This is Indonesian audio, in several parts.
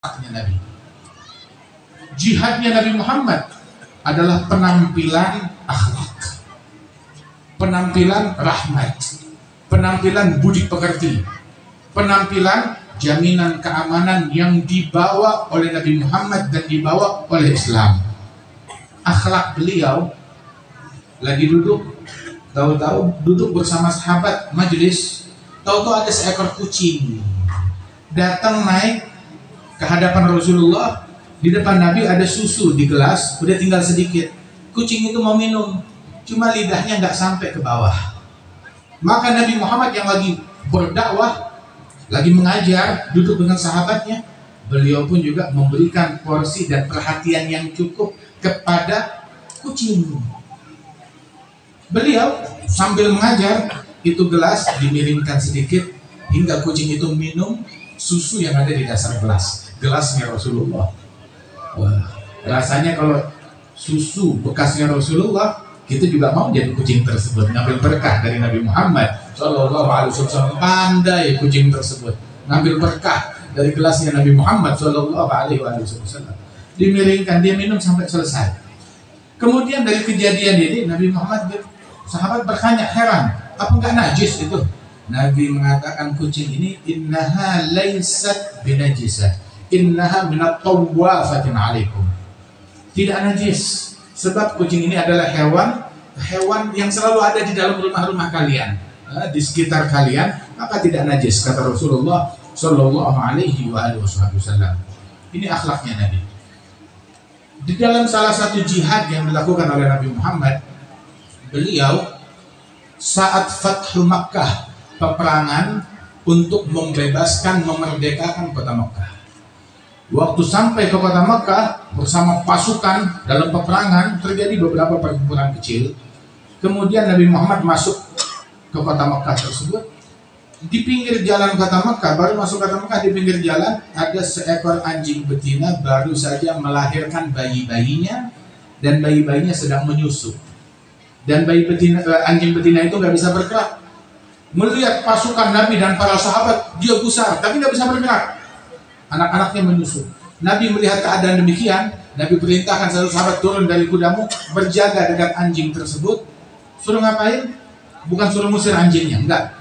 akhlaknya Nabi. Jihadnya Nabi Muhammad adalah penampilan akhlak, penampilan rahmat, penampilan budi pekerti, penampilan jaminan keamanan yang dibawa oleh Nabi Muhammad dan dibawa oleh Islam. Akhlak beliau lagi duduk, tahu-tahu duduk bersama sahabat majelis, tahu-tahu ada seekor kucing datang naik ke hadapan Rasulullah. Di depan Nabi ada susu di gelas, udah tinggal sedikit. Kucing itu mau minum, cuma lidahnya nggak sampai ke bawah. Maka Nabi Muhammad yang lagi berdakwah, lagi mengajar, duduk dengan sahabatnya, beliau pun juga memberikan porsi dan perhatian yang cukup kepada kucing. Beliau sambil mengajar, itu gelas dimiringkan sedikit hingga kucing itu minum susu yang ada di dasar gelasnya Rasulullah. Wah, rasanya kalau susu bekasnya Rasulullah, kita juga mau jadi kucing tersebut, ngambil berkah dari Nabi Muhammad Sallallahu Alaihi Wasallam. Pandai kucing tersebut ngambil berkah dari gelasnya Nabi Muhammad Sallallahu Alaihi Wasallam. Dimiringkan, dia minum sampai selesai. Kemudian dari kejadian ini Nabi Muhammad, sahabat bertanya heran, apa enggak najis itu? Nabi mengatakan kucing ini innaha laysat binajisah, innaha minat tawafatin alaikum. Tidak najis, sebab kucing ini adalah hewan yang selalu ada di dalam rumah-rumah kalian, di sekitar kalian, maka tidak najis, kata Rasulullah Sallallahu Alaihi Wasallam. Ini akhlaknya Nabi. Di dalam salah satu jihad yang dilakukan oleh Nabi Muhammad, beliau saat Fathu Makkah, peperangan untuk membebaskan, memerdekakan kota Makkah. Waktu sampai ke kota Makkah bersama pasukan dalam peperangan, terjadi beberapa pertempuran kecil. Kemudian Nabi Muhammad masuk ke kota Makkah tersebut. Di pinggir jalan kota Makkah, baru masuk kota Makkah, di pinggir jalan ada seekor anjing betina baru saja melahirkan bayi-bayinya, dan bayi-bayinya sedang menyusu. Dan anjing betina itu nggak bisa bergerak. Melihat pasukan Nabi dan para sahabat, dia gusar, tapi nggak bisa bergerak. Anak-anaknya menyusu. Nabi melihat keadaan demikian, Nabi perintahkan satu sahabat turun dari kudamu, berjaga dengan anjing tersebut. Suruh ngapain? Bukan suruh musir anjingnya, enggak.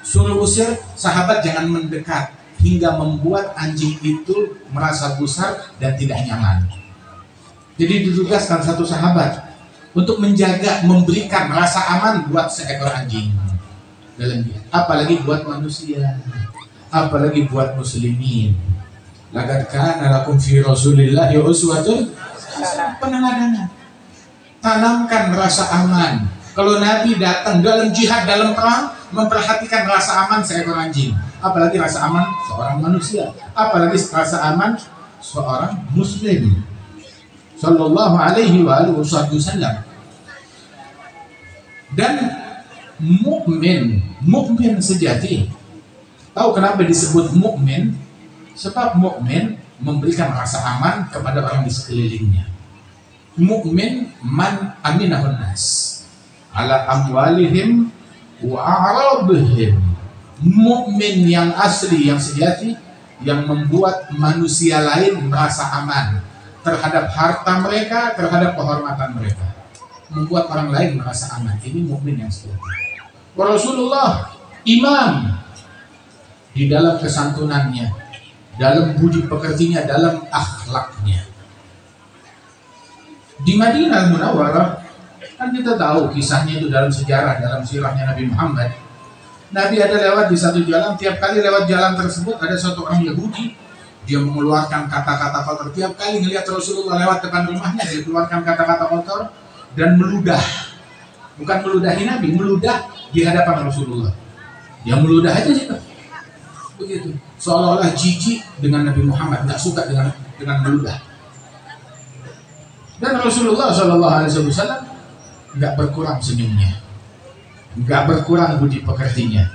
Suruh usir sahabat jangan mendekat, hingga membuat anjing itu merasa gusar dan tidak nyaman. Jadi ditugaskan satu sahabat untuk menjaga, memberikan rasa aman buat seekor anjing dalam dia. Apalagi buat manusia, apalagi buat muslimin. Laqad kana lakum fi Rasulillahi uswatun peneladanan. Tanamkan rasa aman. Kalau Nabi datang dalam jihad, dalam perang, memperhatikan rasa aman seekor anjing, apalagi rasa aman seorang manusia, apalagi rasa aman seorang muslim. Sallallahu Alaihi Wasallam. Dan mukmin sejati. Tahu kenapa disebut mukmin? Sebab mukmin memberikan rasa aman kepada orang di sekelilingnya. Mukmin man aminahun nas ala amwalihim wa a'radihim. Mukmin yang asli, yang sejati, yang membuat manusia lain merasa aman terhadap harta mereka, terhadap kehormatan mereka, membuat orang lain merasa aman. Ini mukmin yang sejati. Rasulullah imam di dalam kesantunannya, dalam budi pekertinya, dalam akhlaknya. Di Madinah Munawwarah kan kita tahu kisahnya itu dalam sejarah, dalam sirahnya Nabi Muhammad. Nabi ada lewat di satu jalan, tiap kali lewat jalan tersebut ada satu orang Yahudi, dia mengeluarkan kata-kata kotor. Tiap kali melihat Rasulullah lewat depan rumahnya, dia keluarkan kata-kata kotor dan meludah. Bukan meludahi Nabi, meludah di hadapan Rasulullah. Dia meludah aja gitu. Begitu. Seolah-olah jijik dengan Nabi Muhammad, nggak suka dengan meludah. Dan Rasulullah Sallallahu Alaihi Wasallam nggak berkurang senyumnya, nggak berkurang budi pekertinya,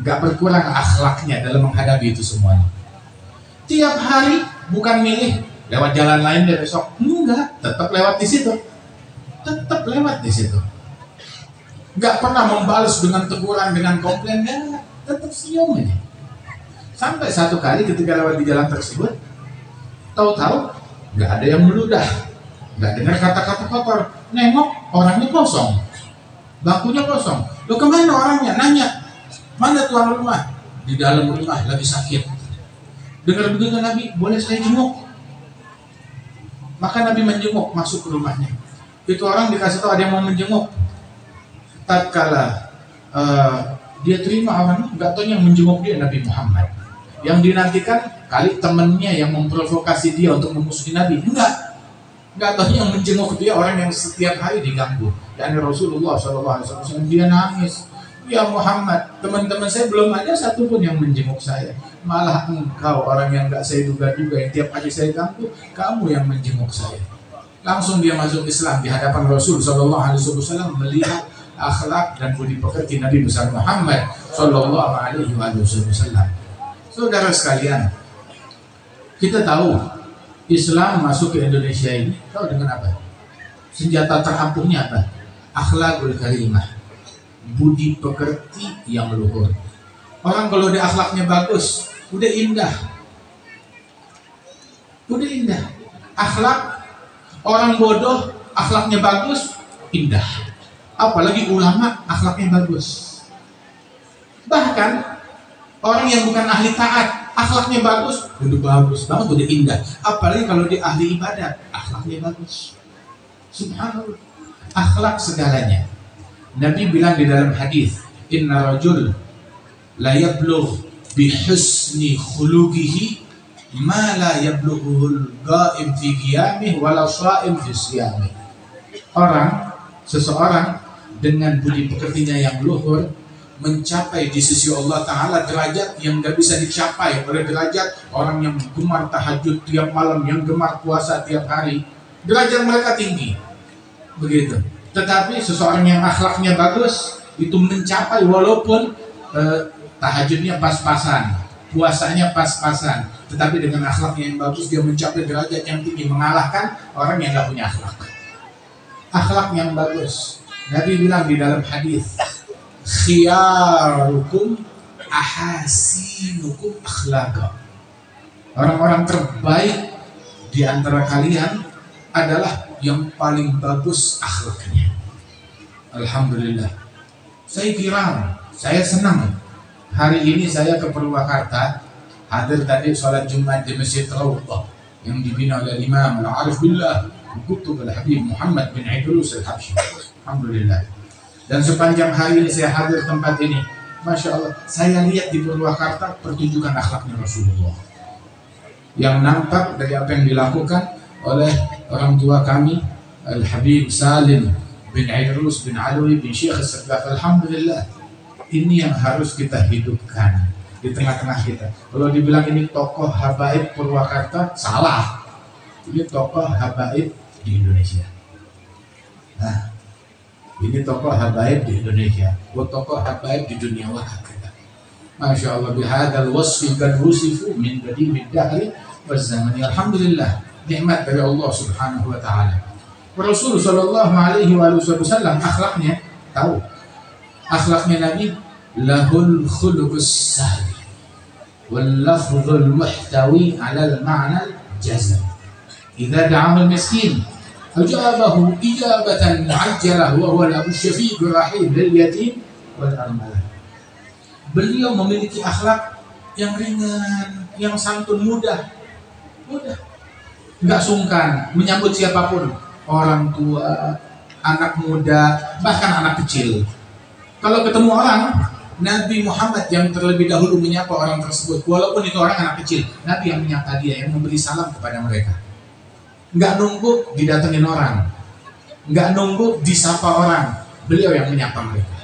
nggak berkurang akhlaknya dalam menghadapi itu semuanya. Tiap hari bukan milih lewat jalan lain dan besok, enggak, tetap lewat di situ, tetap lewat di situ. Nggak pernah membalas dengan teguran, dengan komplain, tetap senyum aja. Sampai satu kali ketika lewat di jalan tersebut, Tahu-tahu nggak ada yang meludah, nggak dengar kata-kata kotor, nengok orangnya kosong, bangkunya kosong. Lo kemana orangnya? Nanya, mana tuan rumah? Di dalam rumah lagi sakit. Dengar begitu Nabi, boleh saya jenguk? Maka Nabi menjenguk, masuk ke rumahnya. Itu orang dikasih tahu ada yang mau menjenguk. Tatkala dia terima orang, nggak tahu yang menjenguk dia Nabi Muhammad. Yang dinantikan kali temennya yang memprovokasi dia untuk memusuhi Nabi. Nggak tahu yang menjenguk dia orang yang setiap hari diganggu. Yani Rasulullah SAW. Dia nangis. Ya Muhammad, teman-teman saya belum ada satupun yang menjenguk saya. Malah engkau orang yang nggak saya duga-duga, yang tiap hari saya ganggu, kamu yang menjenguk saya. Langsung dia masuk Islam di hadapan Rasul SAW, melihat akhlak dan budi pekerti Nabi besar Muhammad SAW. Saudara sekalian, kita tahu Islam masuk ke Indonesia ini, tahu dengan apa? Senjata terampuhnya apa? Akhlakul karimah, budi pekerti yang luhur. Orang kalau udah akhlaknya bagus, udah indah. Udah indah. Akhlak orang bodoh, akhlaknya bagus, indah. Apalagi ulama, akhlaknya bagus. Bahkan orang yang bukan ahli taat, akhlaknya bagus, udah bagus banget, udah indah. Apalagi kalau dia ahli ibadat, akhlaknya bagus. Subhanallah. Akhlak segalanya. Nabi bilang di dalam hadis, inna rajul la yablugh bi husni khuluqihi ma la yablughul qa'im fi qiyamih wala sha'im fi siyamih. Seseorang dengan budi pekertinya yang luhur mencapai di sisi Allah Ta'ala derajat yang gak bisa dicapai oleh derajat orang yang gemar tahajud tiap malam, yang gemar puasa tiap hari. Derajat mereka tinggi. Begitu. Tetapi seseorang yang akhlaknya bagus itu mencapai walaupun tahajudnya pas-pasan, puasanya pas-pasan, tetapi dengan akhlaknya yang bagus dia mencapai derajat yang tinggi, mengalahkan orang yang gak punya akhlak. Akhlak yang bagus. Nabi bilang di dalam hadis, khiyarukum ahasinukum akhlaqa. Orang-orang terbaik di antara kalian adalah yang paling bagus akhlaknya. Alhamdulillah. Saya senang. Hari ini saya ke Purwakarta, hadir tadi sholat Jumat di Masjid Rawdah yang dibina oleh Imam Al-Arif Billah Qutb Al-Habib Muhammad bin Idrus Al-Habsyi. Alhamdulillah. Dan sepanjang hari ini saya hadir tempat ini, Masya Allah, saya lihat di Purwakarta pertunjukan akhlaknya Rasulullah yang nampak dari apa yang dilakukan oleh orang tua kami Al-Habib Salim bin Idrus bin Alwi bin Syekh As-Saddaq. Alhamdulillah, ini yang harus kita hidupkan di tengah-tengah kita. Kalau dibilang ini tokoh habaib Purwakarta, salah. Ini tokoh habaib di Indonesia. Nah, ini tokoh habaib di Indonesia, tokoh habaib di dunia wahakata. Masya Allah, bihadal wasfi qad wusifu min qadimid dahri waz zamani. Alhamdulillah, nikmat dari Allah Subhanahu wa taala. Rasul sallallahu alaihi wasallam akhlaknya tahu. Akhlaknya Nabi lahul khuluqus sahih wal lafzul muhtawi 'ala al-ma'na al-jazm. Idza da'a al-miskin ajabahu ijabatan mu'ajjalah wa huwa al-abu syafiq ar-rahim lil yatim wal armalah. Beliau memiliki akhlak yang ringan, yang santun, mudah. Enggak sungkan menyambut siapapun, orang tua, anak muda, bahkan anak kecil. Kalau ketemu orang, Nabi Muhammad yang terlebih dahulu menyapa orang tersebut, walaupun itu orang anak kecil, Nabi yang menyapa dia, yang memberi salam kepada mereka. Enggak nunggu didatengin orang, enggak nunggu disapa orang, beliau yang menyapa mereka,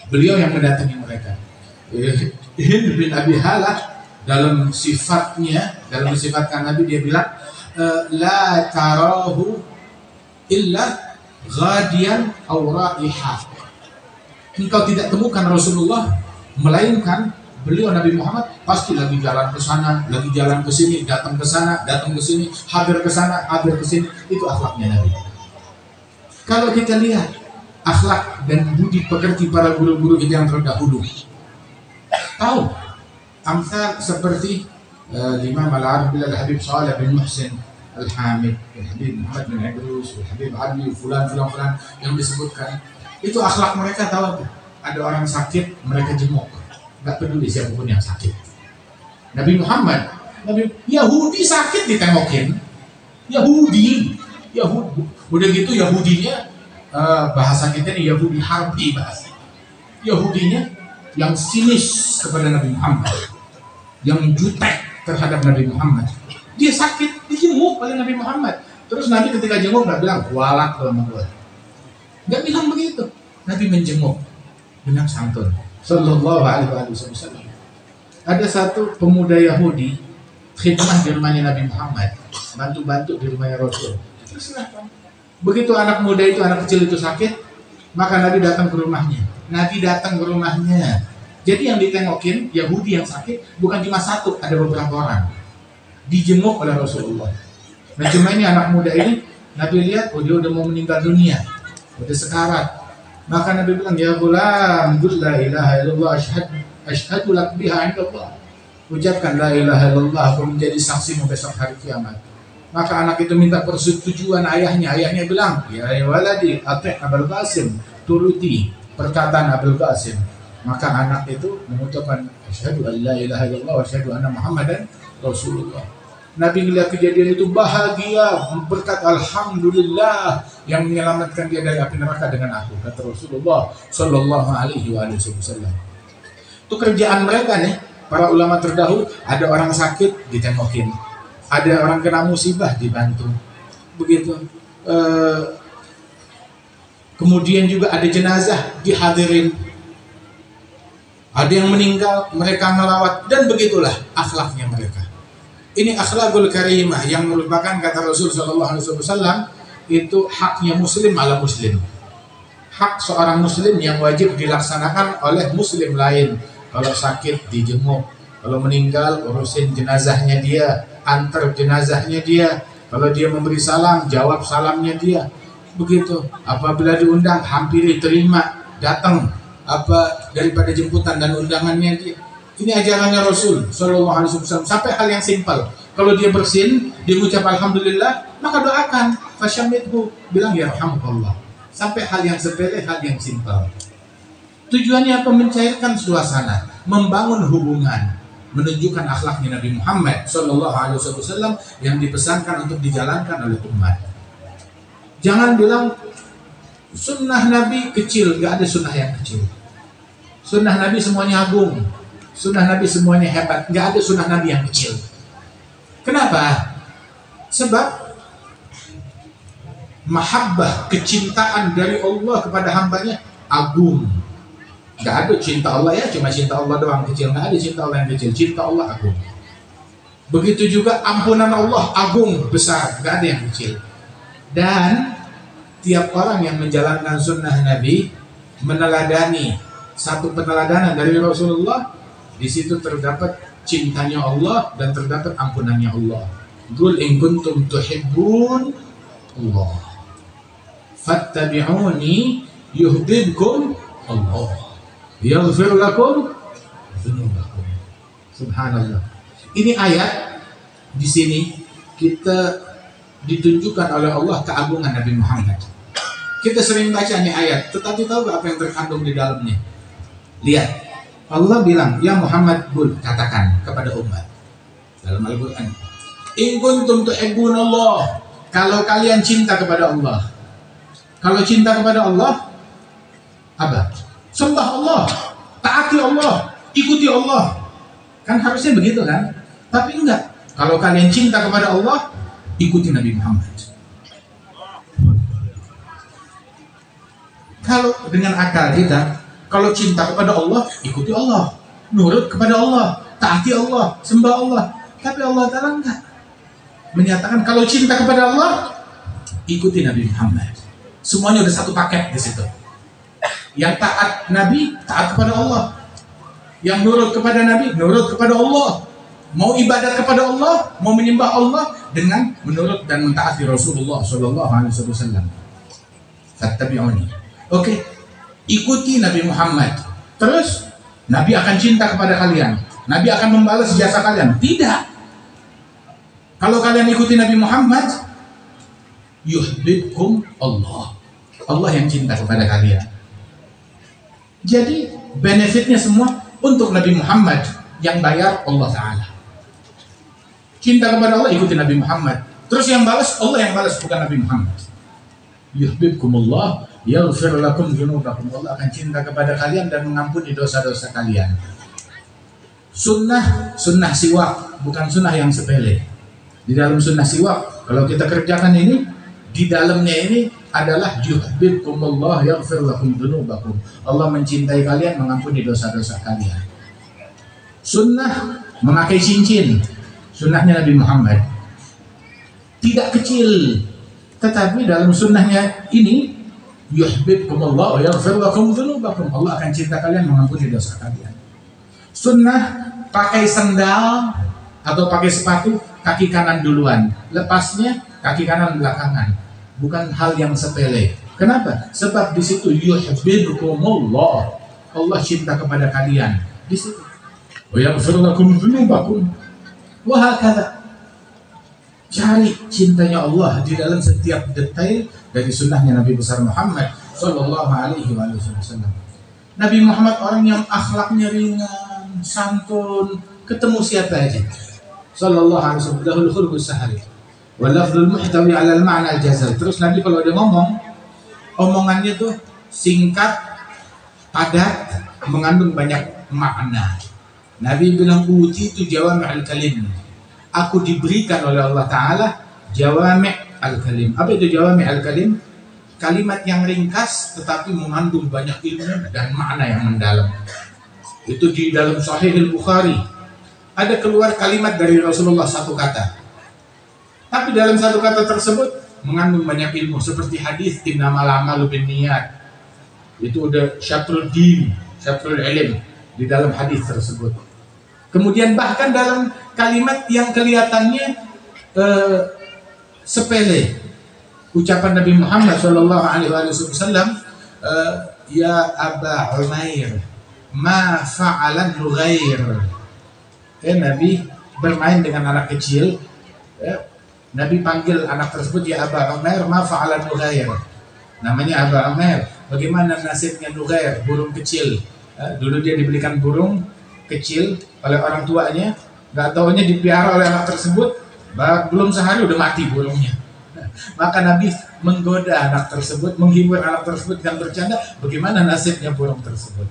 beliau yang mendatangi mereka. Hind bin Abi Halah dalam sifatnya, dalam mensifatkan Nabi, dia bilang, la tarahu illa ghadiyan aw raihah. Engkau tidak temukan Rasulullah melainkan beliau Nabi Muhammad pasti lagi jalan ke sana, lagi jalan ke sini, datang ke sana, datang ke sini, hadir ke sana, hadir ke sini. Itu akhlaknya Nabi. Kalau kita lihat akhlak dan budi pekerti para guru-guru kita yang terdahulu, tahu amsal seperti الإمام العربي الحبيب صالح bin Muhsin Al-Hamid, Habib Muhammad bin Idrus, Habib Ali, fulan yang disebutkan. Itu akhlak mereka, tahu tuh. Ada orang sakit, mereka jenguk. Gak peduli siapapun yang sakit. Nabi Muhammad, Yahudi sakit ditengokin. Yahudi. Udah gitu Yahudinya, bahasa kita ini Yahudi harbi bahasa. Yahudinya yang sinis kepada Nabi Muhammad, yang jutek terhadap Nabi Muhammad. Dia sakit, dijenguk oleh Nabi Muhammad. Terus Nabi ketika jenguk gak bilang kualat sama gue, gak bilang begitu. Nabi menjenguk dengan santun. Sallallahu alaihi wasallam. Ada satu pemuda Yahudi khidmah di rumahnya Nabi Muhammad, bantu-bantu di rumahnya Rasul. Terus kenapa? Begitu anak muda itu, anak kecil itu sakit, maka Nabi datang ke rumahnya. Jadi yang ditengokin Yahudi yang sakit bukan cuma satu, ada beberapa orang. Dijenguk oleh Rasulullah. Nah cuma ini anak muda ini, Nabi lihat, dia udah mau meninggal dunia, udah sekarat. Maka Nabi bilang, ya gulam, qul la ilaha illallah, asyhadu lak biha indallah. Ucapkan la ilaha illallah, aku menjadi saksimu besok hari kiamat. Maka anak itu minta persetujuan ayahnya. Ayahnya bilang, ya waladi, ati' Abul Qasim, turuti perkataan Abul Qasim. Maka anak itu mengucapkan asyhadu an la ilaha illallah wa asyhadu anna Muhammadan Rasulullah. Nabi melihat kejadian itu bahagia, berkata alhamdulillah yang menyelamatkan dia dari api neraka dengan aku, kata Rasulullah sallallahu alaihi wasallam. Itu kerjaan mereka nih, para ulama terdahulu. Ada orang sakit ditengokin, ada orang kena musibah dibantu. Begitu. Kemudian juga ada jenazah dihadirin. Ada yang meninggal, mereka melawat, dan begitulah akhlaknya mereka. Ini akhlakul karimah yang merupakan, kata Rasul sallallahu alaihi wasallam, itu haknya muslim ala muslim. Hak seorang muslim yang wajib dilaksanakan oleh muslim lain. Kalau sakit dijenguk, kalau meninggal urusin jenazahnya dia, antar jenazahnya dia. Kalau dia memberi salam, jawab salamnya dia. Begitu. Apabila diundang, hampiri, terima, datang. Apa daripada jemputan dan undangannya dia. Ini ajarannya Rasul sallallahu alaihi wasallam. Sampai hal yang simpel. Kalau dia bersin, dia mengucap alhamdulillah, maka doakan, fasyamithu, bilang ya rahmatullah. Sampai hal yang sepele, hal yang simpel. Tujuannya apa? Mencairkan suasana, membangun hubungan, menunjukkan akhlaknya Nabi Muhammad sallallahu alaihi wasallam yang dipesankan untuk dijalankan oleh umat. Jangan bilang sunnah Nabi kecil, gak ada sunnah yang kecil. Sunnah Nabi semuanya agung. Sunnah Nabi semuanya hebat, nggak ada sunnah Nabi yang kecil. Kenapa? Sebab mahabbah, kecintaan dari Allah kepada hambanya agung. Nggak ada cinta Allah ya cuma cinta Allah doang kecil, nggak ada cinta Allah yang kecil. Cinta Allah agung. Begitu juga ampunan Allah agung, besar, nggak ada yang kecil. Dan tiap orang yang menjalankan sunnah Nabi meneladani satu peneladanan dari Rasulullah. Di situ terdapat cintanya Allah dan terdapat ampunannya Allah. Qul in kuntum tuhibbun Allah fattabi'uni yuhibbukum Allah yaghfir lakum dzunubakum. Subhanallah. Ini ayat di sini kita ditunjukkan oleh Allah keagungan Nabi Muhammad. Kita sering baca nih ayat, tetapi tahu gak apa yang terkandung di dalamnya? Lihat. Allah bilang, ya Muhammad, katakan kepada umat dalam Al-Quran, in kuntum tuhibbun Allah, kalau kalian cinta kepada Allah. Kalau cinta kepada Allah, apa? Sembah Allah, taati Allah, ikuti Allah. Kan harusnya begitu kan? Tapi enggak. Kalau kalian cinta kepada Allah, ikuti Nabi Muhammad. Kalau dengan akal kita, kalau cinta kepada Allah, ikuti Allah, nurut kepada Allah, taati Allah, sembah Allah. Tapi Allah Ta'ala enggak. Menyatakan kalau cinta kepada Allah, ikuti Nabi Muhammad. Semuanya udah satu paket di situ. Yang taat Nabi, taat kepada Allah. Yang nurut kepada Nabi, nurut kepada Allah. Mau ibadat kepada Allah, mau menyembah Allah dengan menurut dan mentaati Rasulullah sallallahu alaihi wasallam. Fattabi'uni. Oke. Ikuti Nabi Muhammad. Terus Nabi akan cinta kepada kalian. Nabi akan membalas jasa kalian. Tidak. Kalau kalian ikuti Nabi Muhammad, yuhibbukum Allah. Allah yang cinta kepada kalian. Jadi benefitnya semua untuk Nabi Muhammad, yang bayar Allah Ta'ala. Cinta kepada Allah, ikuti Nabi Muhammad. Terus yang balas, Allah yang balas, bukan Nabi Muhammad. Yuhibbukumullah, yaghfir lakum dzunubakum. Allah akan cinta kepada kalian dan mengampuni dosa-dosa kalian. Sunnah siwak, bukan sunnah yang sepele. Di dalam sunnah siwak, kalau kita kerjakan ini, di dalamnya ini adalah yuhibbukumullah, yaghfir lakum dzunubakum. Allah mencintai kalian, mengampuni dosa-dosa kalian. Sunnah memakai cincin, sunnahnya Nabi Muhammad. Tidak kecil, tetapi dalam sunnahnya ini yuhibbukumullah wa yaghfir lakum dzunubakum. Allah akan cinta kalian, mengampuni dosa kalian. Sunnah pakai sandal atau pakai sepatu, kaki kanan duluan, lepasnya kaki kanan belakangan. Bukan hal yang sepele. Kenapa? Sebab di situ yuhibbukumullah, Allah cinta kepada kalian. Di situ. Wa yaghfir lakum dzunubakum. Wa hakadha. Cari cintanya Allah di dalam setiap detail dari sunnahnya Nabi besar Muhammad sallallahu alaihi wasallam. Nabi Muhammad orang yang akhlaknya ringan, santun, ketemu siapa aja. Sallallahu alaihi wasallam, lahul khuluqus sahari wal lafzul muhtawi ala al ma'na al jazal. Terus Nabi kalau dia ngomong, omongannya tuh singkat, padat, mengandung banyak makna. Nabi bilang uti itu jawami' al-kalim. Aku diberikan oleh Allah Ta'ala jawami' al-kalim. Apa itu jawami' al-kalim? Kalimat yang ringkas tetapi mengandung banyak ilmu dan makna yang mendalam. Itu di dalam Sahih Al-Bukhari. Ada keluar kalimat dari Rasulullah satu kata. Tapi dalam satu kata tersebut mengandung banyak ilmu. Seperti hadis innamal a'malu binniyat. Itu udah syatrul din, syatrul ilm di dalam hadis tersebut. Kemudian bahkan dalam kalimat yang kelihatannya sepele, ucapan Nabi Muhammad sallallahu alaihi wasallam, ya Aba Umair, ma fa'alan nughair. Nabi bermain dengan anak kecil. Nabi panggil anak tersebut, ya Aba Umair, ma fa'alan nughair. Namanya Aba Umair. Bagaimana nasibnya nughair, burung kecil? Dulu dia dibelikan burung kecil oleh orang tuanya, nggak taunya dipiara oleh anak tersebut, belum sehari udah mati burungnya. Maka Nabi menggoda anak tersebut, menghibur anak tersebut dengan bercanda, bagaimana nasibnya burung tersebut.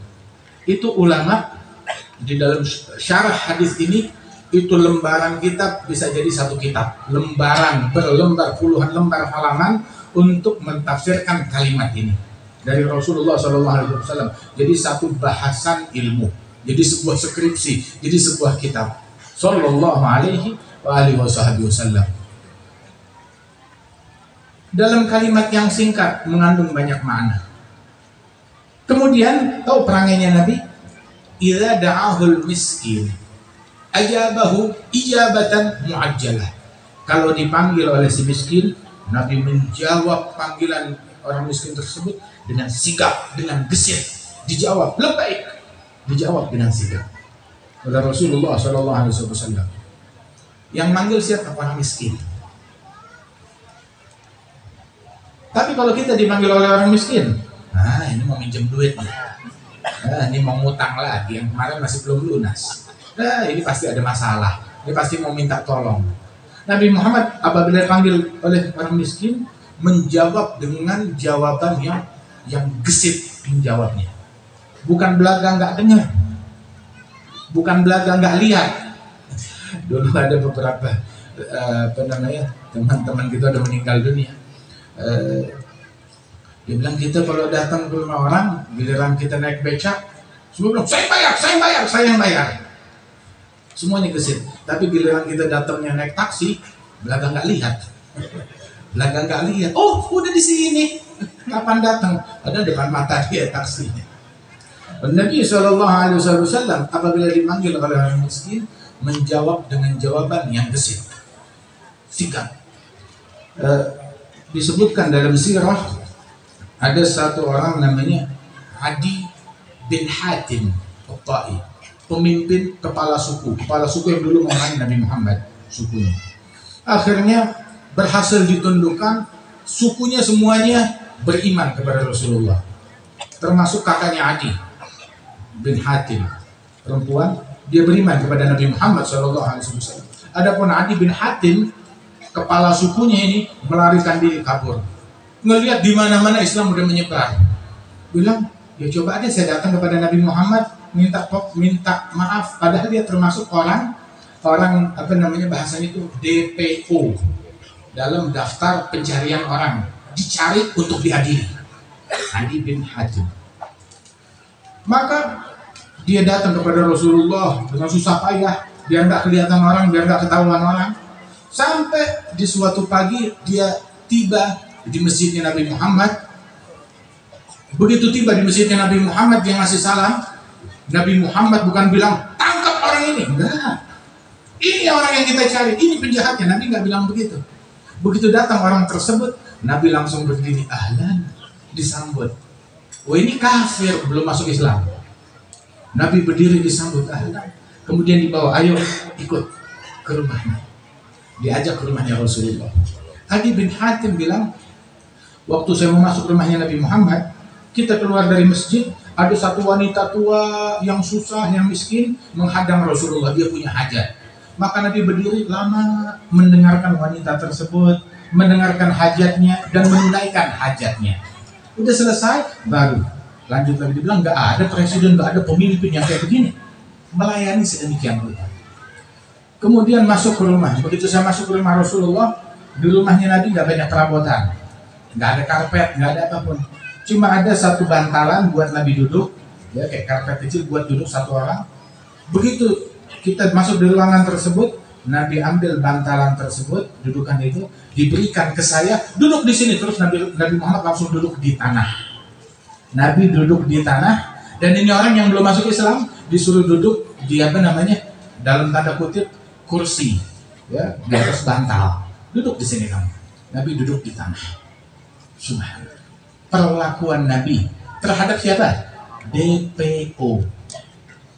Itu ulama di dalam syarah hadis ini, itu lembaran kitab bisa jadi satu kitab, lembaran berlembar, puluhan lembar halaman untuk mentafsirkan kalimat ini dari Rasulullah SAW. Jadi satu bahasan ilmu, jadi sebuah skripsi, jadi sebuah kitab. Sallallahu alaihi wasallam. Dalam kalimat yang singkat mengandung banyak makna. Kemudian tahu perangainya Nabi? Idza da'ahul miskin ajabahu ijabatan muajjalah. Kalau dipanggil oleh si miskin, Nabi menjawab panggilan orang miskin tersebut dengan sigap, dengan gesit. Dijawab lebaik, dijawab dengan sigap oleh Rasulullah SAW. Yang manggil siapa? Orang miskin. Tapi kalau kita dipanggil oleh orang miskin, ini mau minjem duit nih, ini mau ngutang lagi, yang kemarin masih belum lunas, ini pasti ada masalah, ini pasti mau minta tolong. Nabi Muhammad apabila dipanggil oleh orang miskin, menjawab dengan jawaban yang gesit menjawabnya. Bukan belaga nggak dengar, bukan belaga nggak lihat. Dulu ada beberapa teman-teman kita udah meninggal dunia. Dia bilang, kita kalau datang ke rumah orang, giliran kita naik becak, semua bilang saya yang bayar. Semuanya gesit. Tapi giliran kita datangnya naik taksi, belaga nggak lihat. Oh, udah di sini. Kapan datang? Ada depan mata dia taksinya. Nabi SAW apabila dipanggil oleh orang miskin, menjawab dengan jawaban yang gesit, singkat. Disebutkan dalam sirah, ada satu orang namanya Adi bin Hatim Al-Ta'i, pemimpin kepala suku yang dulu mengalahkan Nabi Muhammad, sukunya. Akhirnya berhasil ditundukkan, sukunya semuanya beriman kepada Rasulullah, termasuk kakaknya Adi bin Hatim, perempuan, dia beriman kepada Nabi Muhammad SAW. Adapun Adi bin Hatim, kepala sukunya ini melarikan diri kabur. Ngelihat di mana-mana Islam udah menyebar, bilang, ya coba aja saya datang kepada Nabi Muhammad minta maaf, padahal dia termasuk orang apa namanya bahasanya itu DPO, dalam daftar pencarian orang, dicari untuk diadili. Adi bin Hatim. Maka dia datang kepada Rasulullah dengan susah payah, biar nggak kelihatan orang, biar nggak ketahuan orang. Sampai di suatu pagi dia tiba di masjidnya Nabi Muhammad. Begitu tiba di masjidnya Nabi Muhammad, dia ngasih salam. Nabi Muhammad bukan bilang tangkap orang ini, enggak. Ini orang yang kita cari, ini penjahatnya. Nabi nggak bilang begitu. Begitu datang orang tersebut, Nabi langsung berdiri, ahlan, disambut. Oh ini kafir, belum masuk Islam. Nabi berdiri disambut, ahlan. Kemudian dibawa, ayo ikut ke rumahnya. Diajak ke rumahnya Rasulullah. Adi bin Hatim bilang, waktu saya mau masuk rumahnya Nabi Muhammad, kita keluar dari masjid, ada satu wanita tua yang susah, yang miskin, menghadang Rasulullah, dia punya hajat. Maka Nabi berdiri lama mendengarkan wanita tersebut, mendengarkan hajatnya dan menunaikan hajatnya. Udah selesai, baru lanjut lagi. Dibilang nggak ada presiden, nggak ada pemimpin yang kayak begini, melayani sedemikian rupa. Kemudian masuk ke rumah. Begitu saya masuk ke rumah Rasulullah, di rumahnya Nabi nggak banyak perabotan, nggak ada karpet, nggak ada apapun. Cuma ada satu bantalan buat Nabi duduk, ya kayak karpet kecil buat duduk satu orang. Begitu kita masuk di ruangan tersebut, Nabi ambil bantalan tersebut, dudukan itu, diberikan ke saya, duduk di sini. Terus Nabi Muhammad langsung duduk di tanah. Nabi duduk di tanah, dan ini orang yang belum masuk Islam disuruh duduk di apa namanya, dalam tanda kutip kursi, ya di atas bantal. Duduk di sini kamu. Nabi duduk di tanah. Subhanallah. Perlakuan Nabi terhadap siapa? DPO,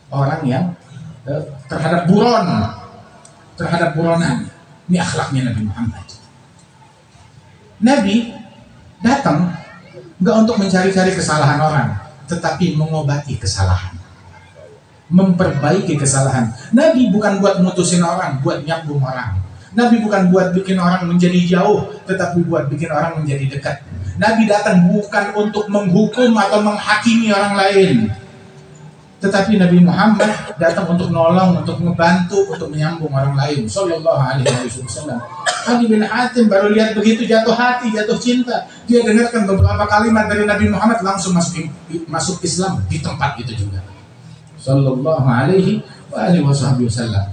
orang yang terhadap buronan. Ini akhlaknya Nabi Muhammad. Nabi datang nggak untuk mencari-cari kesalahan orang, tetapi mengobati kesalahan, memperbaiki kesalahan. Nabi bukan buat mutusin orang, buat nyambung orang. Nabi bukan buat bikin orang menjadi jauh, tetapi buat bikin orang menjadi dekat. Nabi datang bukan untuk menghukum atau menghakimi orang lain, tetapi Nabi Muhammad datang untuk nolong, untuk membantu, untuk menyambung orang lain. Sallallahu alaihi wasallam. Adi bin Hatim baru lihat begitu jatuh hati, jatuh cinta. Dia dengarkan beberapa kalimat dari Nabi Muhammad, langsung masuk Islam di tempat itu juga. Sallallahu alaihi wasallam.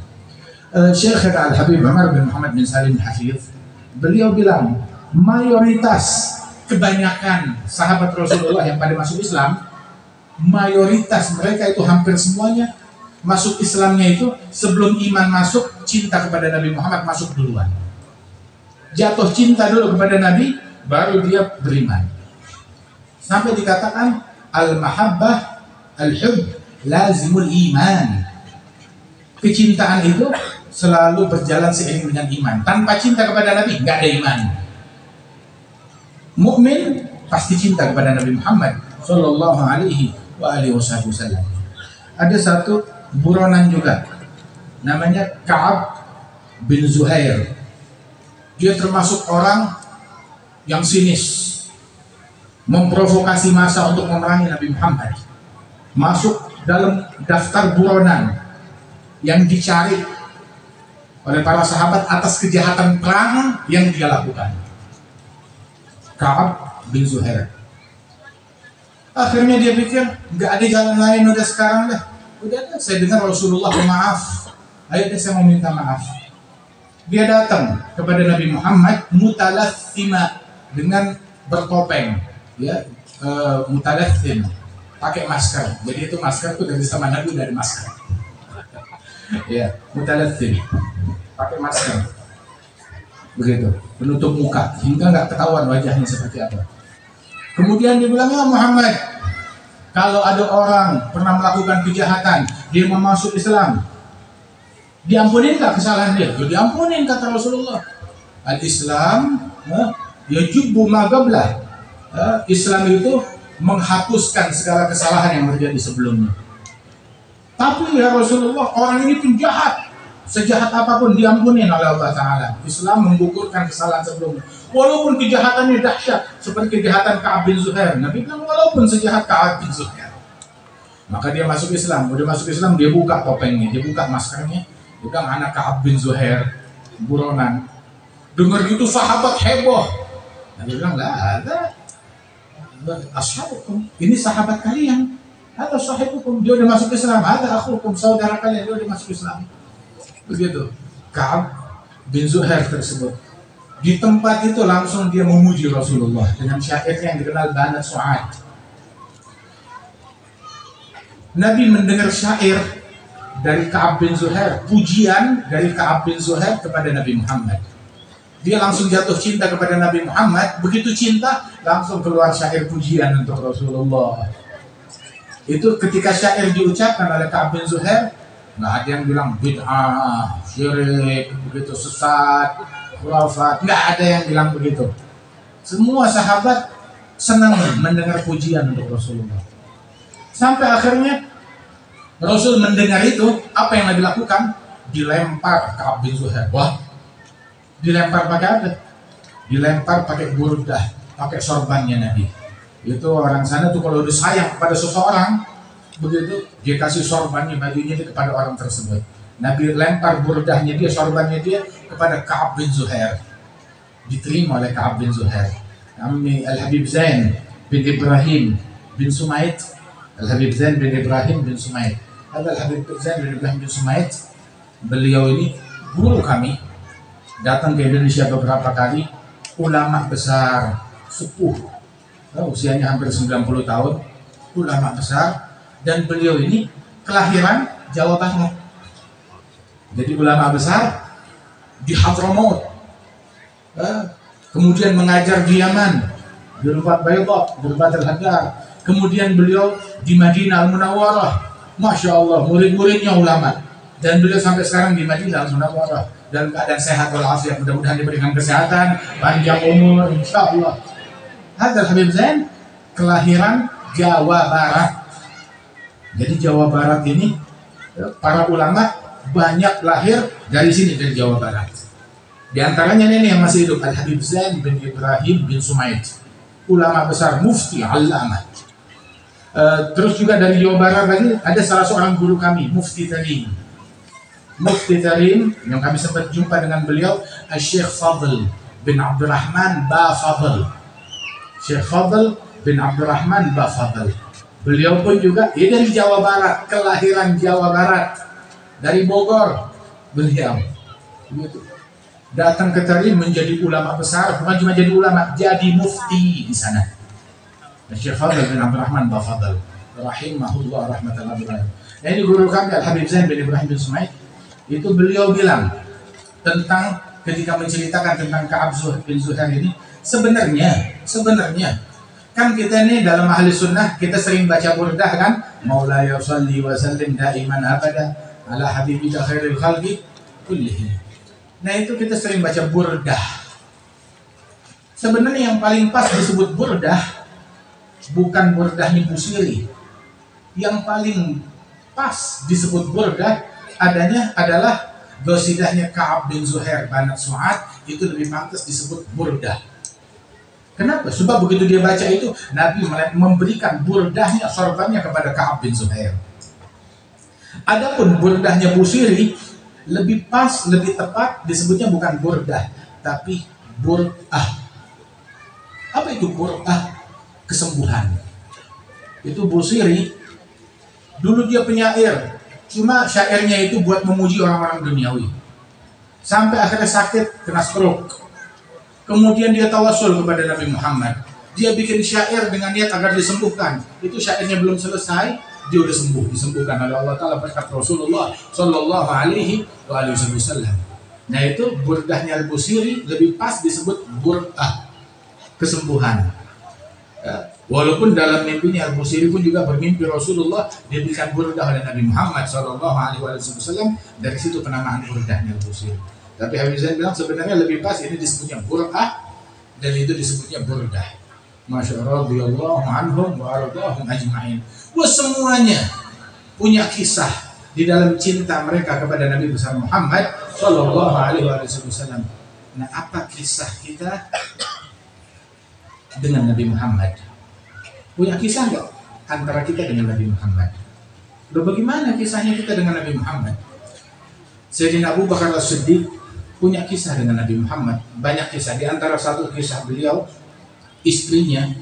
Syekh Al-Habib Umar bin Muhammad bin Salim Hafiz, beliau bilang mayoritas, kebanyakan sahabat Rasulullah yang pada masuk Islam, mayoritas mereka itu hampir semuanya masuk Islamnya itu sebelum iman masuk, cinta kepada Nabi Muhammad masuk duluan. Jatuh cinta dulu kepada Nabi, baru dia beriman. Sampai dikatakan al-mahabbah al-hub lazimul iman. Kecintaan itu selalu berjalan seiring dengan iman. Tanpa cinta kepada Nabi, nggak ada iman. Mukmin pasti cinta kepada Nabi Muhammad Sallallahu alaihi wasallam. Ada satu buronan juga, namanya Ka'ab bin Zuhair. Dia termasuk orang yang sinis, memprovokasi massa untuk memerangi Nabi Muhammad. Masuk dalam daftar buronan yang dicari oleh para sahabat atas kejahatan perang yang dia lakukan. Ka'ab bin Zuhair. Akhirnya dia pikir nggak ada jalan lain, udah sekarang dah. Udah, saya dengar Rasulullah maaf. Ayo deh saya mau minta maaf. Dia datang kepada Nabi Muhammad mutalathima, dengan bertopeng, ya, mutalathim, pakai masker. Jadi itu masker itu dari zaman Nabi dari masker. Ya, mutalathim, pakai masker. Begitu, penutup muka hingga nggak ketahuan wajahnya seperti apa. Kemudian dia bilang, ya Muhammad, kalau ada orang pernah melakukan kejahatan, dia mau masuk Islam, diampunin nggak kesalahan dia? Ya, diampunin, kata Rasulullah. Al-Islam yajubbu ma qablah. Islam itu menghapuskan segala kesalahan yang terjadi sebelumnya. Tapi ya Rasulullah, orang ini penjahat, sejahat apapun diampuni oleh Allah Ta'ala. Islam menggugurkan kesalahan sebelumnya, walaupun kejahatannya dahsyat seperti kejahatan Ka'ab bin Zuhair. Nabi bilang walaupun sejahat Ka'ab bin Zuhair, maka dia masuk Islam. Udah masuk Islam, dia buka topengnya, dia buka maskernya, dia bilang anak Ka'ab bin Zuhair, buronan. Dengar gitu sahabat heboh. Nabi bilang lah, ada ashabukum, ini sahabat kalian. Ada sahibukum, dia udah masuk Islam. Ada akhukum, saudara kalian, dia udah masuk Islam. Begitu. Ka'ab bin Zuhair tersebut di tempat itu langsung dia memuji Rasulullah dengan syairnya yang dikenal Banat Su'ad. Nabi mendengar syair dari Ka'ab bin Zuhair, pujian dari Ka'ab bin Zuhair kepada Nabi Muhammad. Dia langsung jatuh cinta kepada Nabi Muhammad. Begitu cinta, langsung keluar syair pujian untuk Rasulullah. Itu ketika syair diucapkan oleh Ka'ab bin Zuhair, nggak ada yang bilang bid'ah, syirik, begitu sesat, khurafat. Nggak ada yang bilang begitu. Semua sahabat senang mendengar pujian untuk Rasulullah. Sampai akhirnya Rasul mendengar itu, apa yang Nabi lakukan? Dilempar Ka'ab bin Zuhair. Wah, dilempar pakai apa? Dilempar pakai burdah, pakai sorbannya Nabi. Itu orang sana tuh kalau udah sayang kepada seseorang, begitu dia kasih sorbannya, bajunya dia kepada orang tersebut. Nabi lempar burdahnya dia, sorbannya dia kepada Ka'ab bin Zuhair. Diterima oleh Ka'ab bin Zuhair. Ammi Al-Habib Zain bin Ibrahim bin Sumaid. Al-Habib Zain bin Ibrahim bin Sumaid. Al-Habib Zain bin Ibrahim bin Sumaid, beliau ini guru kami, datang ke Indonesia beberapa kali, ulama besar, sepuh, usianya hampir 90 tahun, ulama besar, dan beliau ini kelahiran Jawa Barat. Jadi ulama besar di Hadramaut, kemudian mengajar di Yaman, di Rubat Bayda, di Rubat Al-Hadar, kemudian beliau di Madinah Al-Munawwarah, Masya Allah, murid-muridnya ulama, dan beliau sampai sekarang di Madinah Al-Munawwarah dalam keadaan sehat walafiat, mudah-mudahan diberikan kesehatan, panjang umur, insya Allah. Hadal Habib Zain kelahiran Jawa Barat. Jadi Jawa Barat ini para ulama banyak lahir dari sini, dari Jawa Barat. Di antaranya ini yang masih hidup, Al-Habib Zain bin Ibrahim bin Sumaid, ulama besar, mufti, allamah. Terus juga dari Jawa Barat lagi ada salah seorang guru kami, Mufti Tarim. Mufti Tarim yang kami sempat jumpa dengan beliau, Syekh Fadl bin Abdurrahman Ba Fadl. Syekh Fadl bin Abdurrahman Ba Fadl. Beliau pun juga dari Jawa Barat, kelahiran Jawa Barat, dari Bogor. Beliau datang ke Tarim menjadi ulama besar, bukan cuma jadi ulama, jadi mufti di sana. Syekh Fadl bin Abdurrahman Ba Fadl, rahimahullah rahmatullahi wabarakatuh. Nah, ini guru kami Al-Habib Zain bin Ibrahim bin Sumaid. Itu beliau bilang tentang ketika menceritakan tentang Ka'ab bin Zuhair ini, sebenarnya kan kita ini dalam ahli sunnah kita sering baca burdah kan, Maulaya shalli wa sallim daiman abada ala habibika khairil khalqi kullihim. Nah itu kita sering baca burdah. Sebenarnya yang paling pas disebut burdah bukan burdahnya Busiri. Yang paling pas disebut burdah adanya adalah gosidahnya Ka'ab bin Zuhair Banat Su'ad, itu lebih pantas disebut burdah. Kenapa? Sebab begitu dia baca itu, Nabi memberikan burdahnya, sorbannya kepada Ka'ab bin Zuhair. Adapun burdahnya Busiri lebih pas, lebih tepat disebutnya bukan burdah, tapi bur'ah. Apa itu bur'ah? Kesembuhan. Itu Busiri dulu dia penyair, cuma syairnya itu buat memuji orang-orang duniawi. Sampai akhirnya sakit, kena stroke. Kemudian dia tawasul kepada Nabi Muhammad. Dia bikin syair dengan niat agar disembuhkan. Itu syairnya belum selesai, dia udah sembuh, disembuhkan oleh Allah Ta'ala berkat Rasulullah Sallallahu Alaihi Wasallam. Nah itu burdahnya Al-Busiri lebih pas disebut burdah, kesembuhan. Walaupun dalam mimpinya Al-Busiri pun juga bermimpi Rasulullah diberikan burdah oleh Nabi Muhammad SAW. Dari situ penamaan burdahnya Al-Busiri. Tapi Habib Zain bilang sebenarnya lebih pas ini disebutnya bur'ah dan itu disebutnya burdah. Masya Allah, radhiyallahu anhum wa radhahum ajma'in. Semuanya punya kisah di dalam cinta mereka kepada Nabi besar Muhammad Sallallahu Alaihi Wasallam. Nah, apa kisah kita dengan Nabi Muhammad? Punya kisah nggak antara kita dengan Nabi Muhammad? Bagaimana kisahnya kita dengan Nabi Muhammad? Sayyidina Abu Bakar As-Siddiq punya kisah dengan Nabi Muhammad. Banyak kisah. Di antara satu kisah beliau, istrinya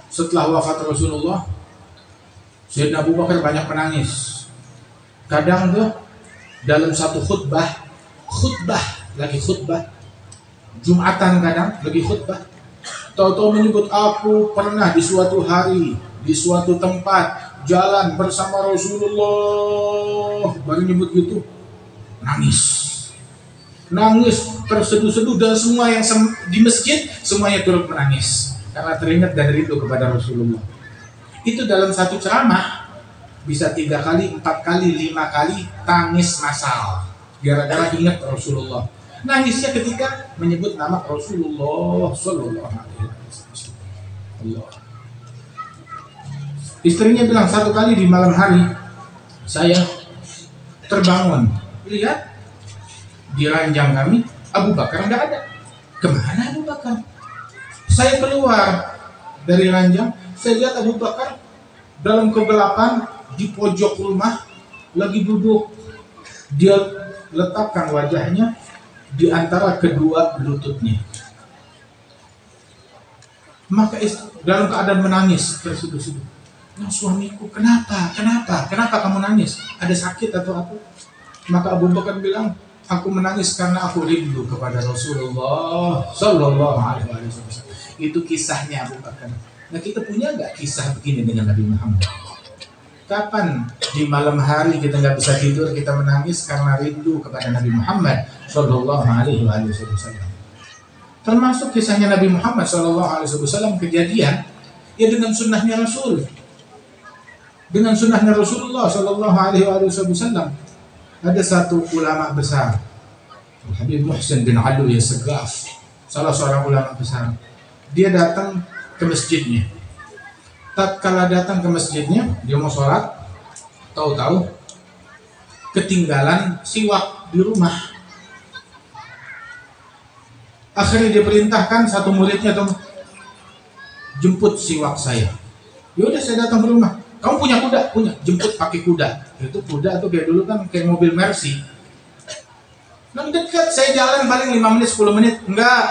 setelah wafat Rasulullah, Sayyidina Abu Bakar banyak menangis. Kadang tuh dalam satu khutbah, Jumatan kadang lagi khutbah, tahu-tahu menyebut aku pernah di suatu hari, di suatu tempat jalan bersama Rasulullah. Baru nyebut gitu, nangis terseduh-seduh, dan semua yang di masjid semuanya turut menangis karena teringat dan rindu kepada Rasulullah. Itu dalam satu ceramah bisa 3 kali, 4 kali, 5 kali tangis massal gara-gara ingat Rasulullah. Nangisnya ketika menyebut nama Rasulullah Sallallahu Alaihi Wasallam. Istrinya bilang satu kali di malam hari saya terbangun, lihat di ranjang kami Abu Bakar nggak ada. Kemana Abu Bakar? Saya keluar dari ranjang, saya lihat Abu Bakar dalam kegelapan di pojok rumah lagi duduk. Dia letakkan wajahnya di antara kedua lututnya. Maka dalam keadaan menangis terseduh-seduh. Nah, suamiku, kenapa kamu nangis? Ada sakit atau apa? Maka Abu Bakar bilang, aku menangis karena aku rindu kepada Rasulullah Sallallahu Alaihi Wasallam. Itu kisahnya Abu Bakar. Nah, kita punya nggak kisah begini dengan Nabi Muhammad? Kapan di malam hari kita nggak bisa tidur, kita menangis karena rindu kepada Nabi Muhammad Sallallahu Alaihi Wasallam. Termasuk kisahnya Nabi Muhammad Sallallahu Alaihi Wasallam kejadian ya dengan sunnahnya Rasul, dengan sunnahnya Rasulullah Sallallahu Alaihi Wasallam. Ada satu ulama besar, Habib Muhsin bin Alwi As-Saggaf, salah seorang ulama besar. Dia datang ke masjidnya. Tatkala datang ke masjidnya, dia mau sholat, tahu-tahu ketinggalan siwak di rumah. Akhirnya dia perintahkan satu muridnya, jemput siwak saya. Yaudah, saya datang ke rumah. Kamu punya kuda? Punya. Jemput pakai kuda. Itu kuda tuh kayak dulu kan kayak mobil Mercy. Nah, dekat, saya jalan paling 5 menit 10 menit. Enggak,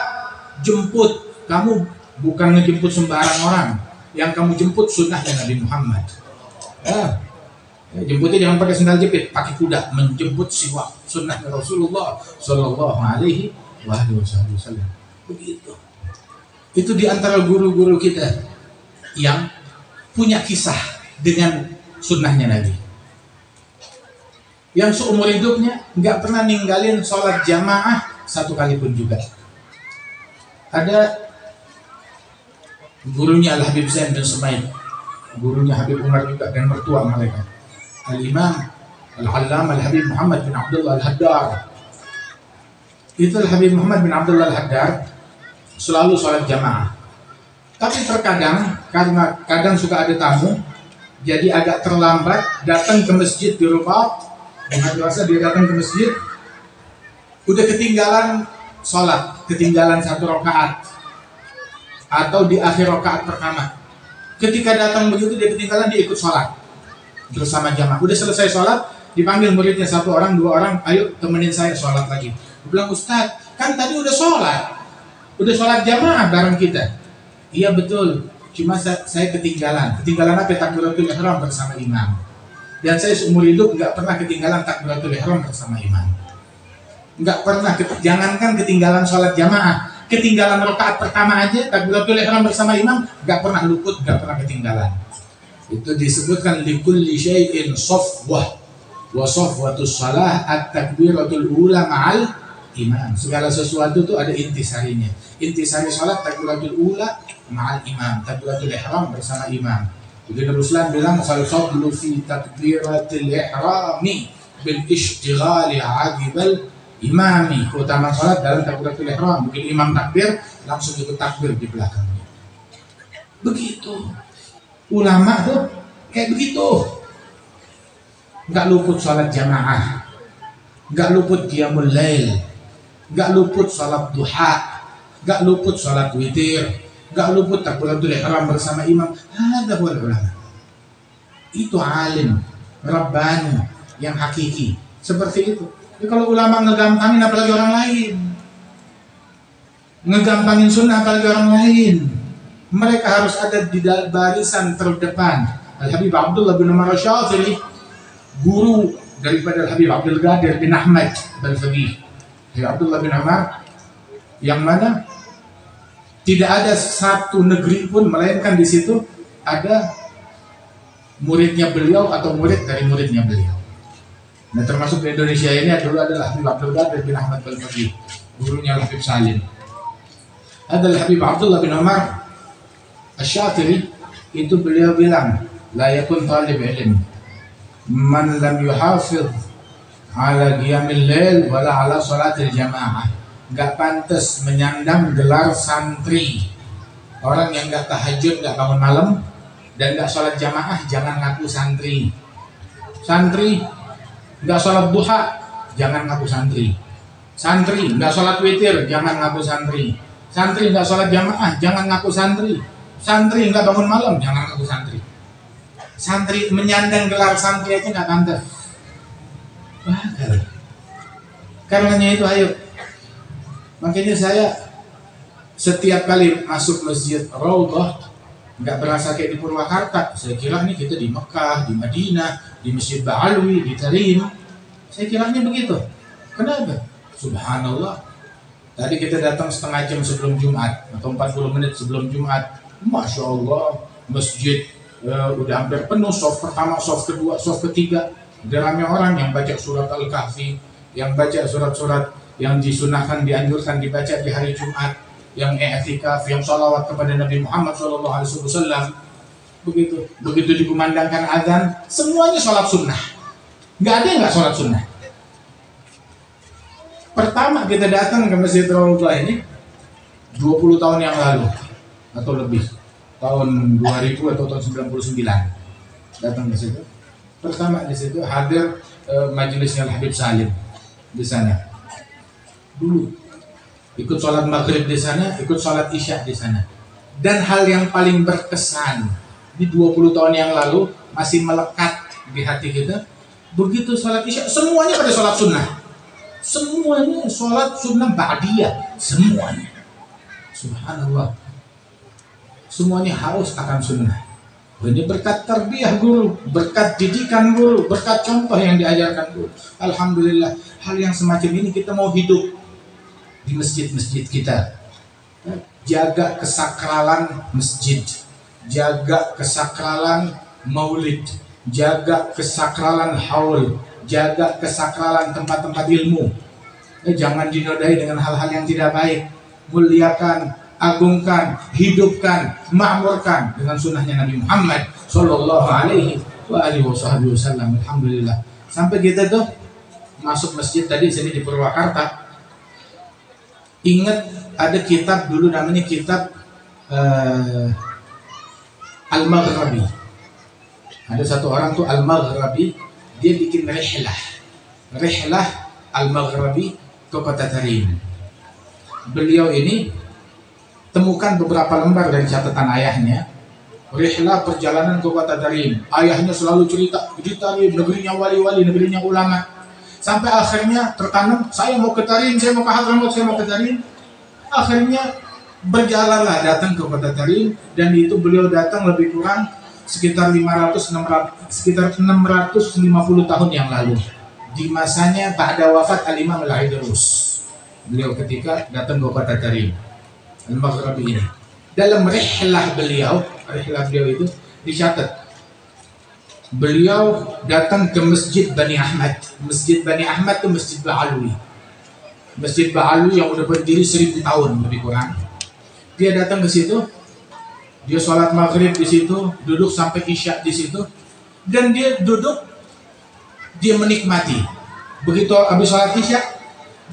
jemput. Kamu bukan ngejemput sembarang orang. Yang kamu jemput sunnahnya Nabi Muhammad. Jemputnya jangan pakai sendal jepit, pakai kuda, menjemput siwak sunnahnya Rasulullah Sallallahu Alaihi Wasallam. Begitu. Itu di antara guru-guru kita yang punya kisah dengan sunnahnya Nabi, yang seumur hidupnya nggak pernah ninggalin sholat jamaah satu kali pun juga. Ada gurunya Al-Habib Zain bin Sumaid, gurunya Habib Umar juga, dan mertua mereka Al-Imam Al-Allam Al-Habib Muhammad bin Abdullah Al-Haddar. Itu Al-Habib Muhammad bin Abdullah Al-Haddar selalu sholat jamaah. Tapi terkadang karena kadang suka ada tamu, jadi agak terlambat datang ke masjid di rumah. Dengan biasa dia datang ke masjid, udah ketinggalan sholat, ketinggalan 1 rakaat atau di akhir rakaat pertama. Ketika datang begitu dia ketinggalan, dia ikut sholat bersama jamaah. Udah selesai sholat, dipanggil muridnya 1 orang 2 orang, ayo temenin saya sholat lagi. Dia bilang, Ustadz, kan tadi udah sholat jamaah bareng kita. Iya betul, cuma saya ketinggalan apa? Takbiratul ihram bersama imam. Dan saya seumur hidup nggak pernah ketinggalan takbiratul ihram bersama imam. Nggak pernah, jangankan ketinggalan sholat jamaah, ketinggalan rakaat pertama aja takbiratul ihram bersama imam nggak pernah luput, nggak pernah ketinggalan. Itu disebutkan likulli syai'in safwah wa safwatus shalah at-takbiratul ula ma'al imam. Segala sesuatu itu ada intisarinya. Intisari sholat takbiratul ula ma'al imam, takbiratul ihram bersama imam. Jadi Rasulullah bilang, "Fal-fadlu fi takbiratil ihrami bil ishtighali 'aqibal imami keutamaan sholat dalam takbiratul ihram. Begitu imam takbir, langsung ikut takbir di belakangnya. Begitu. Ulama tuh kayak begitu. Nggak luput sholat jamaah, nggak luput qiyamul lail, nggak luput sholat duha, nggak luput sholat witir, nggak luput takbiratul ihram bersama imam. Ada ulama. Itu alim, rabbani yang hakiki. Seperti itu. Jadi kalau ulama ngegampangin apalagi orang lain, ngegampangin sunnah apalagi orang lain, mereka harus ada di barisan terdepan. Al-Habib Abdullah bin Umar Asy-Syafi'i, guru daripada Al-Habib Abdul Qadir bin Ahmad Al-Faqih. Abdullah bin Umar yang mana tidak ada satu negeri pun melainkan di situ ada muridnya beliau atau murid dari muridnya beliau. Nah, termasuk di Indonesia ini dulu adalah Habib Abdul Qadir bin Ahmad Al-Faqih, gurunya Habib Salim. Adalah Habib Abdullah bin Umar Asy-Syafi'i, itu beliau bilang, la yakun talib ilm man lam yuhafiz ala qiyamil lail wala ala salatil jamaah. Gak pantas menyandang gelar santri. Orang yang gak tahajud, gak bangun malam, dan gak sholat jamaah, jangan ngaku santri. Santri nggak sholat duha, jangan ngaku santri. Santri nggak sholat witir, jangan ngaku santri. Santri nggak sholat jamaah, jangan ngaku santri. Santri nggak bangun malam, jangan ngaku santri. Santri menyandang gelar santri aja nggak pantas. Wah, karenanya itu ayo. Makanya saya setiap kali masuk masjid Raudhah nggak berasa kayak di Purwakarta. Saya kira nih kita di Mekah, di Madinah, di Masjid Ba'alwi, di Tarim. Saya kiranya begitu. Kenapa? Subhanallah. Tadi kita datang setengah jam sebelum Jumat atau 40 menit sebelum Jumat. Masya Allah, masjid udah hampir penuh. Soft pertama, soft kedua, soft ketiga. Udah ramai orang yang baca surat Al-Kahfi, yang baca surat-surat yang disunahkan, dianjurkan dibaca di hari Jumat, yang i'tikaf, yang sholawat kepada Nabi Muhammad SAW. Begitu dikumandangkan azan, semuanya sholat sunnah. Nggak ada yang nggak sholat sunnah. Pertama kita datang ke Masjid Raudhah ini 20 tahun yang lalu atau lebih, tahun 2000 atau tahun 99 datang ke situ. Pertama di situ hadir majelisnya Habib Salim di sana. Dulu ikut sholat maghrib di sana, ikut sholat isya di sana. Dan hal yang paling berkesan di 20 tahun yang lalu masih melekat di hati kita. Begitu sholat isya, semuanya pada sholat sunnah. Semuanya sholat sunnah ba'diyah, semuanya. Subhanallah. Semuanya harus akan sunnah. Ini berkat tarbiyah guru, berkat didikan guru, berkat contoh yang diajarkan guru. Alhamdulillah, hal yang semacam ini kita mau hidup di masjid-masjid kita. Jaga kesakralan masjid, jaga kesakralan maulid, jaga kesakralan haul, jaga kesakralan tempat-tempat ilmu. Jangan dinodai dengan hal-hal yang tidak baik. Muliakan, agungkan, hidupkan, makmurkan dengan sunnahnya Nabi Muhammad Sallallahu Alaihi Wasallam. Alhamdulillah. Sampai kita tuh masuk masjid tadi sini di Purwakarta. Ingat ada kitab dulu namanya kitab Al-Maghrabi. Ada satu orang tuh Al-Maghrabi, dia bikin rihlah Al-Maghrabi ke kota Tarim. Beliau ini temukan beberapa lembar dari catatan ayahnya, rihlah perjalanan ke kota Tarim. Ayahnya selalu cerita di Tarim, negerinya wali-wali, negerinya ulama. Sampai akhirnya tertanam, saya mau ke Tarim, saya mau ke Hadramaut, saya mau ke Tarim. Akhirnya berjalanlah datang ke kota Tarim, dan itu beliau datang lebih kurang sekitar 650 tahun yang lalu. Di masanya ba'da wafat Al-Imam Al-Aidrus. Beliau ketika datang ke kota Tarim Al-Maghrabi ini. Dalam rihlah beliau itu dicatat. Beliau datang ke Masjid Bani Ahmad. Masjid Bani Ahmad itu Masjid Ba'alwi. Masjid Ba'alwi yang udah berdiri 1000 tahun lebih kurang. Dia datang ke situ. Dia sholat maghrib di situ, duduk sampai isya di situ. Dan dia duduk, dia menikmati. Begitu habis sholat isya,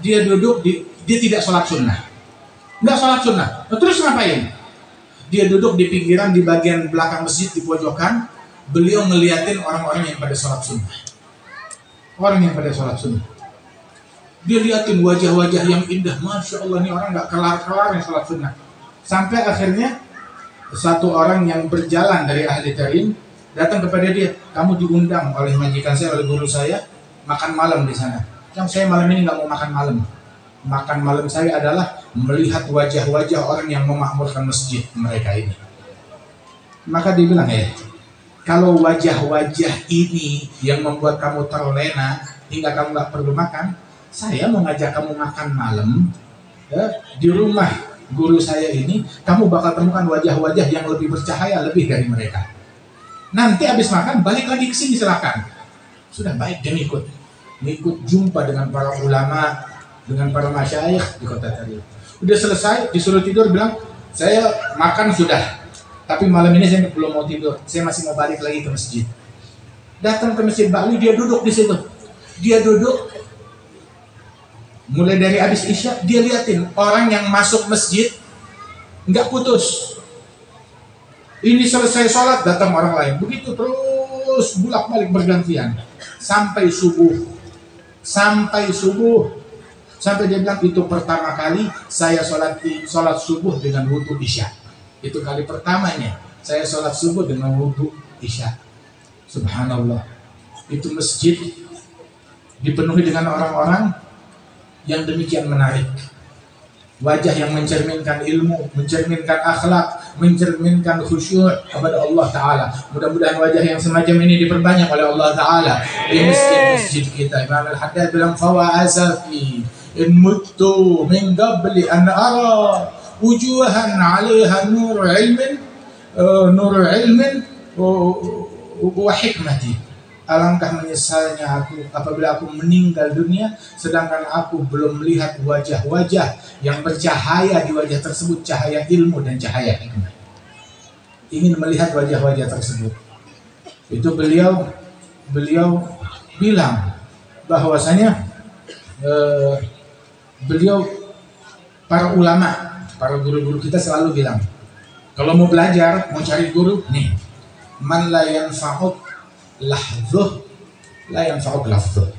dia duduk dia tidak sholat sunnah, nggak sholat sunnah. Terus ngapain? Dia duduk di pinggiran di bagian belakang masjid di pojokan. Beliau ngeliatin orang-orang yang pada sholat sunnah. Orang yang pada sholat sunnah. Dia liatin wajah-wajah yang indah. Masya Allah, nih orang nggak kelar-kelar yang sholat sunnah. Sampai akhirnya satu orang yang berjalan dari ahli tarim datang kepada dia. Kamu diundang oleh majikan saya, oleh guru saya, makan malam di sana. Yang saya malam ini nggak mau makan malam. Makan malam saya adalah melihat wajah-wajah orang yang memakmurkan masjid mereka ini. Maka dia bilang, kalau wajah-wajah ini yang membuat kamu terlena hingga kamu nggak perlu makan, saya mau ngajak kamu makan malam di rumah guru saya ini. Kamu bakal temukan wajah-wajah yang lebih bercahaya lebih dari mereka. Nanti habis makan balik lagi ke sini, silakan. Sudah baik, dia ngikut jumpa dengan para ulama, dengan para masyayikh di kota Tarim. Udah selesai, disuruh tidur, bilang, saya makan sudah, tapi malam ini saya belum mau tidur, saya masih mau balik lagi ke masjid. Datang ke masjid Ba'li, dia duduk di situ. Dia duduk, mulai dari habis isya, dia liatin orang yang masuk masjid nggak putus. Ini selesai sholat, datang orang lain. Begitu terus bolak-balik bergantian sampai subuh. Sampai dia bilang, itu pertama kali saya sholat subuh dengan wudu isya. Itu kali pertamanya saya sholat subuh dengan wudu isya. Subhanallah. Itu masjid dipenuhi dengan orang-orang yang demikian menarik. Wajah yang mencerminkan ilmu, mencerminkan akhlak, mencerminkan khusyuk kepada Allah Ta'ala. Mudah-mudahan wajah yang semacam ini diperbanyak oleh Allah Ta'ala di masjid-masjid kita. Imam Al-Haddad bilang, fawa asafi in muttu min qabli an ara wujuhan 'alaiha nur ilmin wa hikmati. Alangkah menyesalnya aku apabila aku meninggal dunia sedangkan aku belum melihat wajah-wajah yang bercahaya di wajah tersebut, cahaya ilmu dan cahaya hikmah. Ingin melihat wajah-wajah tersebut. Itu beliau bilang bahwasanya beliau, para ulama, para guru-guru kita selalu bilang, kalau mau belajar, mau cari guru, nih, man la yanfa'uk lahzuh la yanfa'uk lafzuh,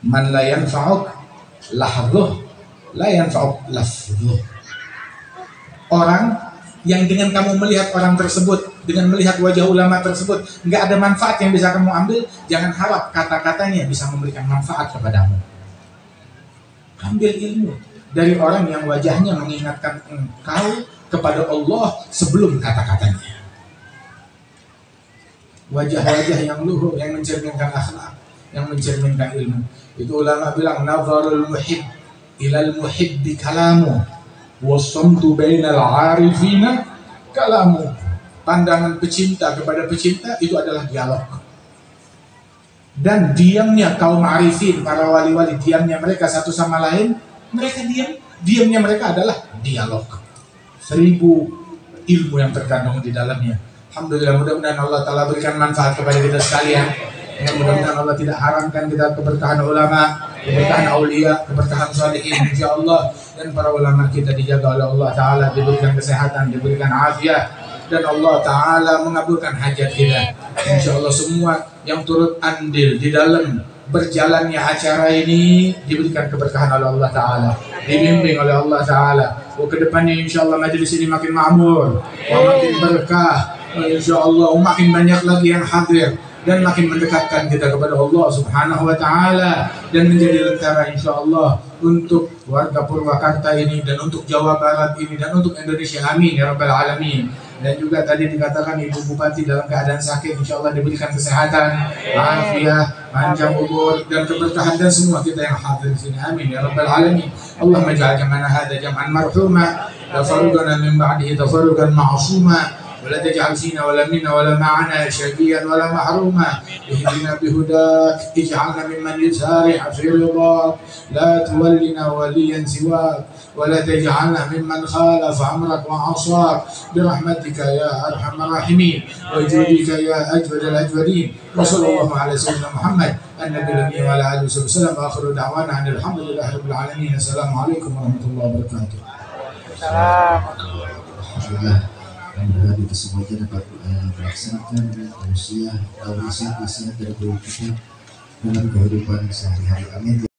man la yanfa'uk lahzuh la yanfa'uk lafzuh. Orang yang dengan kamu melihat orang tersebut, dengan melihat wajah ulama tersebut, nggak ada manfaat yang bisa kamu ambil, jangan harap kata-katanya bisa memberikan manfaat kepadamu. Ambil ilmu dari orang yang wajahnya mengingatkan engkau kepada Allah sebelum kata-katanya. Wajah-wajah yang luhur, yang mencerminkan akhlak, yang mencerminkan ilmu. Itu ulama bilang, nazarul muhib ilal muhibbi kalamu wasamtu bainal arifina kalamu. Pandangan pecinta kepada pecinta itu adalah dialog. Dan diamnya kaum arifin, para wali-wali, diamnya mereka satu sama lain, mereka diamnya mereka adalah dialog. 1000 ilmu yang terkandung di dalamnya. Alhamdulillah, mudah-mudahan Allah Ta'ala berikan manfaat kepada kita sekalian. Mudah-mudahan Allah tidak haramkan kita keberkahan ulama, keberkahan aulia, keberkahan salihin, insyaAllah. Dan para ulama kita dijaga oleh Allah Ta'ala, diberikan kesehatan, diberikan afiat, dan Allah Ta'ala mengabulkan hajat kita. InsyaAllah semua yang turut andil di dalam berjalannya acara ini diberikan keberkahan oleh Allah Ta'ala, dibimbing oleh Allah Ta'ala. Kedepannya insyaAllah majelis ini makin makmur, makin berkah, insyaAllah makin banyak lagi yang hadir, dan makin mendekatkan kita kepada Allah Subhanahu wa Ta'ala, dan menjadi lentera insyaAllah untuk warga Purwakarta ini, dan untuk Jawa Barat ini, dan untuk Indonesia. Amin ya Rabbal Alamin. Dan juga tadi dikatakan Ibu Bupati dalam keadaan sakit, insyaAllah diberikan kesehatan, afiat, panjang umur, dan keberkahan, dan semua kita yang hadir di sini. Amin ya Rabbal Alamin. Allahumma ja'al jam'ana hadha jam'an marhuma, tafarruqana min ba'dihi tafarruqan ma'suma, ولا تجعل فينا ولا منا ولا معنا شقيا ولا محروما. اهدنا بهداك، اجعلنا ممن يسارع في رضاك، لا تولنا وليا سواك، ولا تجعلنا ممن خالف امرك وعصاك، برحمتك يا ارحم الراحمين وجودك يا اجود الاجودين. وصلى الله على سيدنا محمد an-nabiy wa ala alihi wasallam. Akhiru da'wana alhamdulillahirabbil alamin. Assalamualaikum warahmatullahi wabarakatuh. Alhamdulillah, mudah-mudahan itu semuanya dapat melaksanakan tausiah dari kita dalam kehidupan sehari-hari. Amin.